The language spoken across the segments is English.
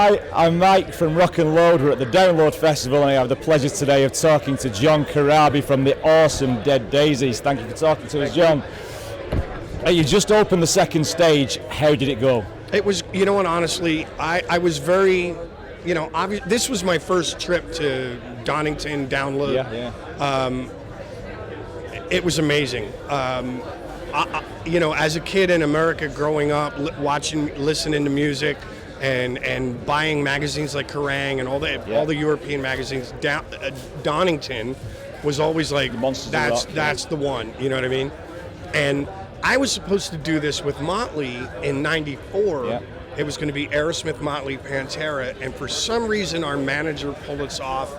Hi, I'm Mike from Rock and Load. We're at the Download Festival and I have the pleasure today of talking to John Corabi from the awesome Dead Daisies. Thank you for talking to us, John. You just opened the second stage. How did it go? It was, you know what, honestly, I was very, you know, this was my first trip to Donington Download. Yeah. It was amazing. You know, as a kid in America growing up, listening to music, and buying magazines like Kerrang and all the European magazines, Donington was always like, that's the one, you know what I mean? And I was supposed to do this with Motley in '94. Yeah. It was going to be Aerosmith, Motley, Pantera, and for some reason our manager pulled us off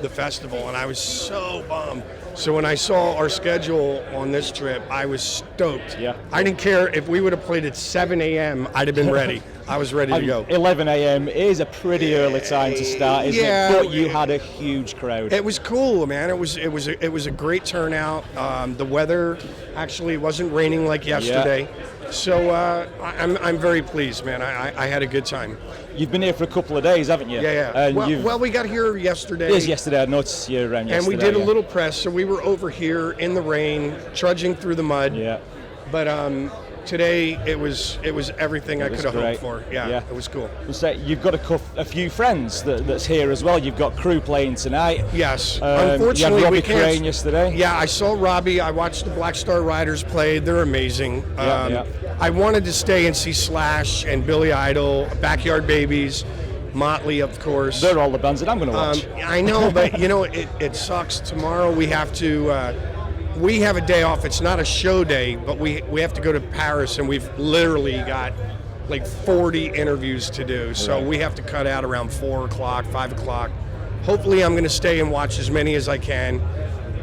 the festival, and I was so bummed. So when I saw our schedule on this trip, I was stoked. Yeah. I didn't care if we would have played at 7 a.m., I'd have been ready. I was ready to go. 11 a.m. is a pretty early time to start, isn't it? But you had a huge crowd. It was cool, man. It was a great turnout. The weather actually wasn't raining like yesterday. Yeah. So I'm very pleased, man. I had a good time. You've been here for a couple of days, haven't you? Yeah. And well, we got here yesterday. It is yesterday. I noticed you around yesterday. And we did a little press, so we were over here in the rain, trudging through the mud. Yeah. But today it was everything I could have hoped for. Yeah, it was cool. So you've got a few friends that's here as well. You've got crew playing tonight. Yes. Unfortunately, we can't. Crane yesterday. Yeah, I saw Robbie. I watched the Black Star Riders play. They're amazing. I wanted to stay and see Slash and Billy Idol, Backyard Babies, Motley, of course. They're all the bands that I'm going to watch. I know, but you know, it sucks. Tomorrow we have to. We have a day off. It's not a show day, but we have to go to Paris, and we've literally got like 40 interviews to do. So we have to cut out around 4 o'clock, 5 o'clock. Hopefully I'm going to stay and watch as many as I can.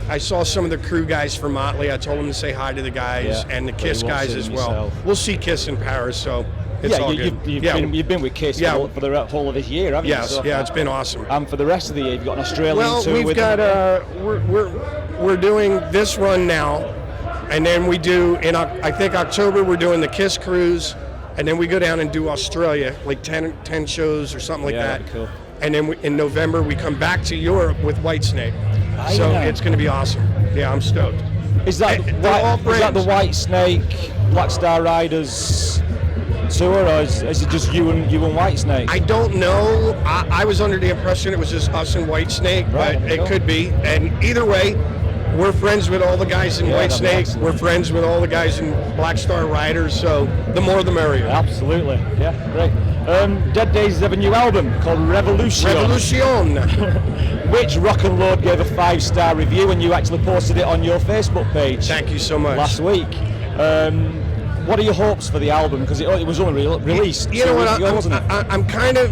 I saw some of the crew guys from Motley. I told them to say hi to the guys and the Kiss guys as well. Yourself. We'll see Kiss in Paris, so it's all good. You've been with Kiss for the whole of this year, haven't you? Yes, it's been awesome. And for the rest of the year, you've got an Australian tour with them? We're doing this run now, and then we do, in I think October, we're doing the Kiss cruise, and then we go down and do Australia, like 10 shows or something like that. Cool. And then in November, we come back to Europe with Whitesnake. So it's going to be awesome. Yeah, I'm stoked. Is that the Whitesnake, Black Star Riders tour, or is it just you and Whitesnake? I don't know. I was under the impression it was just us and Whitesnake, but it could be. And either way, we're friends with all the guys in Whitesnake. We're friends with all the guys in Black Star Riders, so the more the merrier. Absolutely. Yeah, great. Dead Daisies have a new album called Revolution. Which Rock and Load gave a 5-star review, and you actually posted it on your Facebook page. Thank you so much. Last week. What are your hopes for the album? Because it was only released. You know what? I'm kind of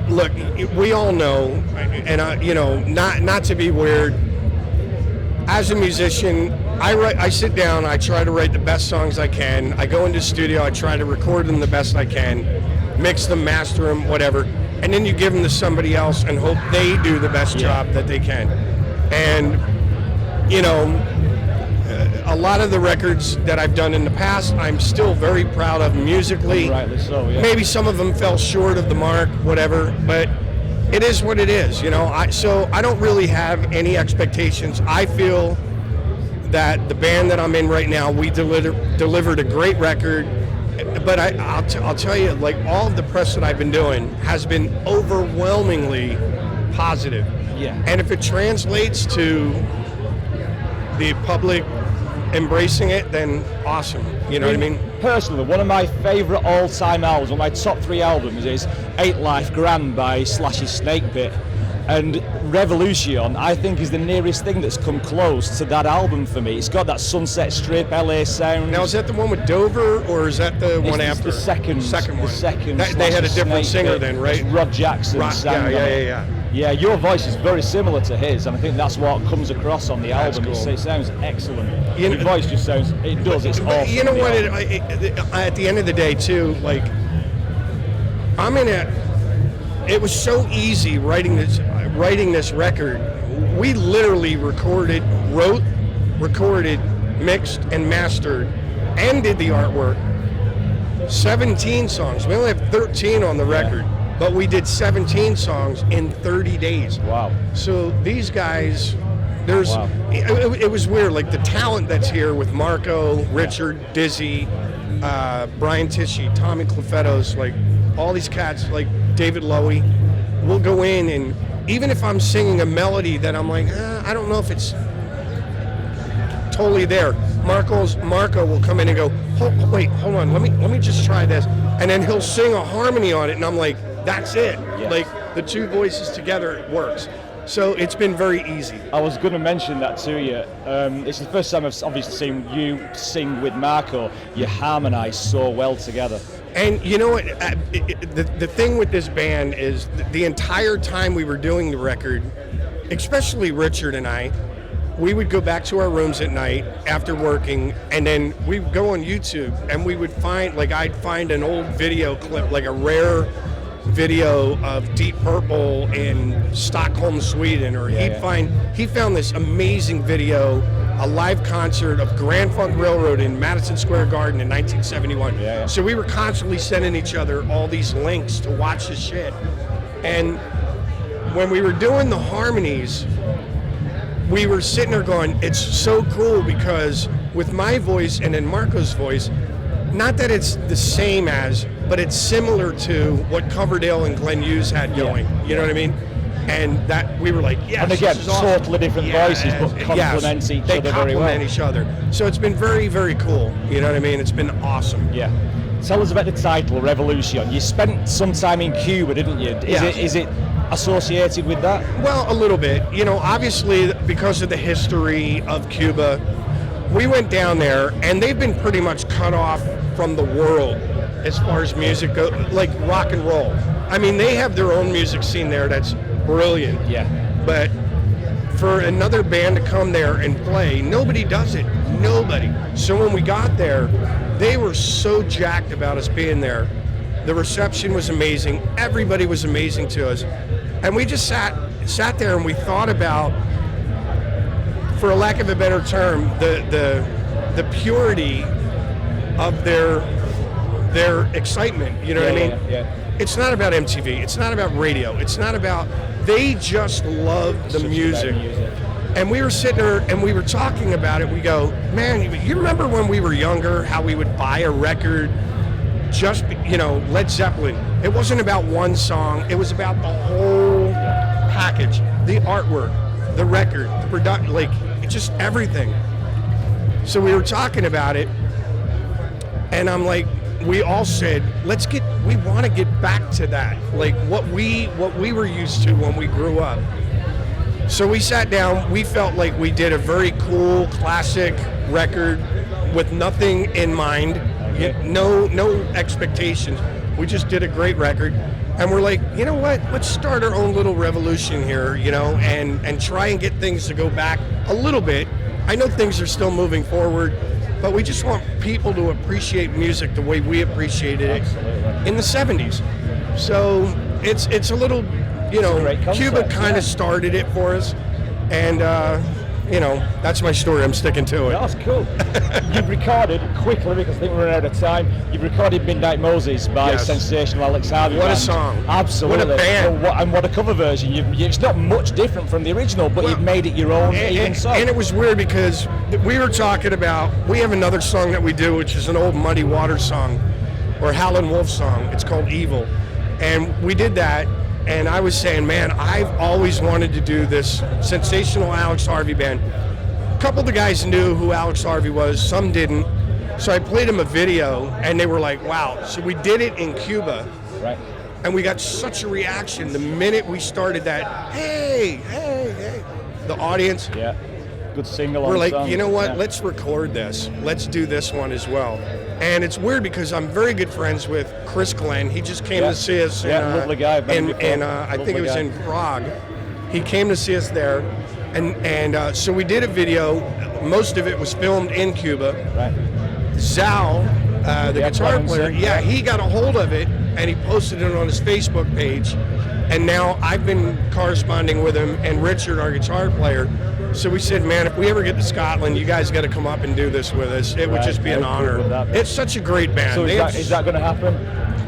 look. We all know, and not to be weird. As a musician, I sit down. I try to write the best songs I can. I go into the studio. I try to record them the best I can, mix them, master them, whatever. And then you give them to somebody else and hope they do the best job that they can. And, a lot of the records that I've done in the past, I'm still very proud of musically. Rightly so, yeah. Maybe some of them fell short of the mark, whatever, but it is what it is, So I don't really have any expectations. I feel that the band that I'm in right now, we delivered a great record. But I'll tell you, like, all of the press that I've been doing has been overwhelmingly positive. Yeah. And if it translates to the public embracing it, then awesome. You know what I mean? Personally, one of my favourite all-time albums, one of my top 3 albums is 8 Life Grand by Slash's Snake Pit. And Revolution, I think, is the nearest thing that's come close to that album for me. It's got that Sunset Strip, LA sound. Now, is that the one with Dover, or is that the one after? It's the second one. The second. They had a different singer then, right? It's Rod Jackson. Yeah. Yeah, your voice is very similar to his, and I think that's what comes across on the album. Cool. It sounds excellent. Your voice just sounds, it does, it's awesome. You know what, at the end of the day, too, like, it was so easy writing this record. We literally wrote, recorded, mixed, and mastered, and did the artwork. 17 songs. We only have 13 on the record. but we did 17 songs in 30 days. Wow. So these guys, there's, Wow. it was weird, like the talent that's here with Marco, Richard, Dizzy, Brian Tishy, Tommy Clufettos, like all these cats, like David Lowy, we'll go in, and even if I'm singing a melody that I'm like, I don't know if it's totally there, Marco will come in and go, wait, hold on, let me just try this, and then he'll sing a harmony on it, and I'm like, that's it. Yeah. Like the two voices together, it works. So it's been very easy. I was going to mention that to you. It's the first time I've obviously seen you sing with Marco. You harmonise so well together. And you know what? The thing with this band is the entire time we were doing the record, especially Richard and I, we would go back to our rooms at night after working, and then we would go on YouTube, and we would find, like, I'd find an old video clip, like a rare video of Deep Purple in Stockholm, Sweden, or he found this amazing video, a live concert of Grand Funk Railroad in Madison Square Garden in 1971. So we were constantly sending each other all these links to watch the shit. And when we were doing the harmonies, we were sitting there going, it's so cool, because with my voice and then Marco's voice, not that it's the same as, but it's similar to what Coverdale and Glenn Hughes had going. You know what I mean? And that we were like, yes. And again, this is awesome. totally different voices, but complement each they other very well. complement each other. So it's been very, very cool. You know what I mean? It's been awesome. Yeah. Tell us about the title, Revolution. You spent some time in Cuba, didn't you? Is it associated with that? Well, a little bit. You know, obviously, because of the history of Cuba, we went down there, and they've been pretty much cut off from the world as far as music goes, like rock and roll. I mean, they have their own music scene there that's brilliant. Yeah. But for another band to come there and play, nobody does it. Nobody. So when we got there, they were so jacked about us being there. The reception was amazing. Everybody was amazing to us. And we just sat there and we thought about, for a lack of a better term, the purity of their excitement. You know what I mean? Yeah. It's not about MTV. It's not about radio. It's not about. They just love the music. And we were sitting there and we were talking about it. We go, man, you remember when we were younger, how we would buy a record, just, you know, Led Zeppelin. It wasn't about one song. It was about the whole package, the artwork, the record, the production, like just everything. So we were talking about it, and I'm like, we all said, we want to get back to that, like what we were used to when we grew up. So we sat down, we felt like we did a very cool classic record with nothing in mind, no expectations. We just did a great record, and we're like, you know what, let's start our own little revolution here, you know, and try and get things to go back a little bit. I know things are still moving forward, but we just want people to appreciate music the way we appreciated it in the 70s. So it's a little, you know, Cuba kind of started it for us, and you know, that's my story. I'm sticking to it. That's cool. You've recorded, quickly because I think we're out of time, you've recorded Midnight Moses by sensational Alex Harvey. What a song. Absolutely. What a band. And what a cover version. It's not much different from the original, but you've made it your own even so. And it was weird because we were talking about, we have another song that we do, which is an old Muddy Waters song, or Howlin' Wolf song. It's called Evil. And we did that. And I was saying, man, I've always wanted to do this sensational Alex Harvey band. A couple of the guys knew who Alex Harvey was, some didn't. So I played them a video, and they were like, wow. So we did it in Cuba. Right. And we got such a reaction the minute we started that, hey. The audience. Yeah. Good single. We're like, you know what? Let's record this. Let's do this one as well. And it's weird because I'm very good friends with Chris Glenn. He just came to see us. Lovely guy. I think it was in Prague. He came to see us there, and so we did a video. Most of it was filmed in Cuba. Right. Zal, the guitar player, he got a hold of it and he posted it on his Facebook page. And now I've been corresponding with him and Richard, our guitar player. So we said, man, if we ever get to Scotland, you guys got to come up and do this with us. It would just be an honor. It's such a great band. So is that going to happen?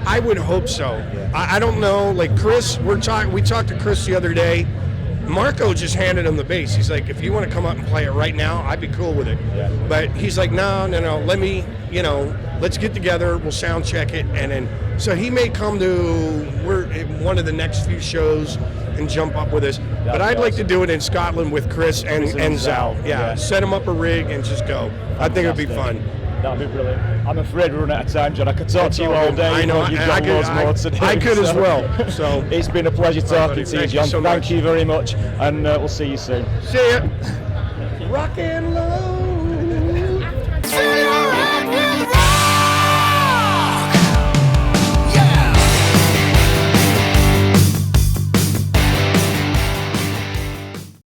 I would hope so. I don't know. Like Chris, we talked to Chris the other day. Marco just handed him the bass. He's like, if you want to come up and play it right now, I'd be cool with it. Yeah. But he's like, no, let me, let's get together. We'll sound check it, and then so he may come to one of the next few shows and jump up with us. But I'd like to do it in Scotland with Chris and Zal. Yeah, set him up a rig and just go. I think it'd be fun. That'd be brilliant. I'm afraid we're running out of time, John. I could talk to you all day. I know. But you've got loads more to do. I could as well. So it's been a pleasure talking to you, John. Thank you very much, and we'll see you soon. See ya. Rock and roll.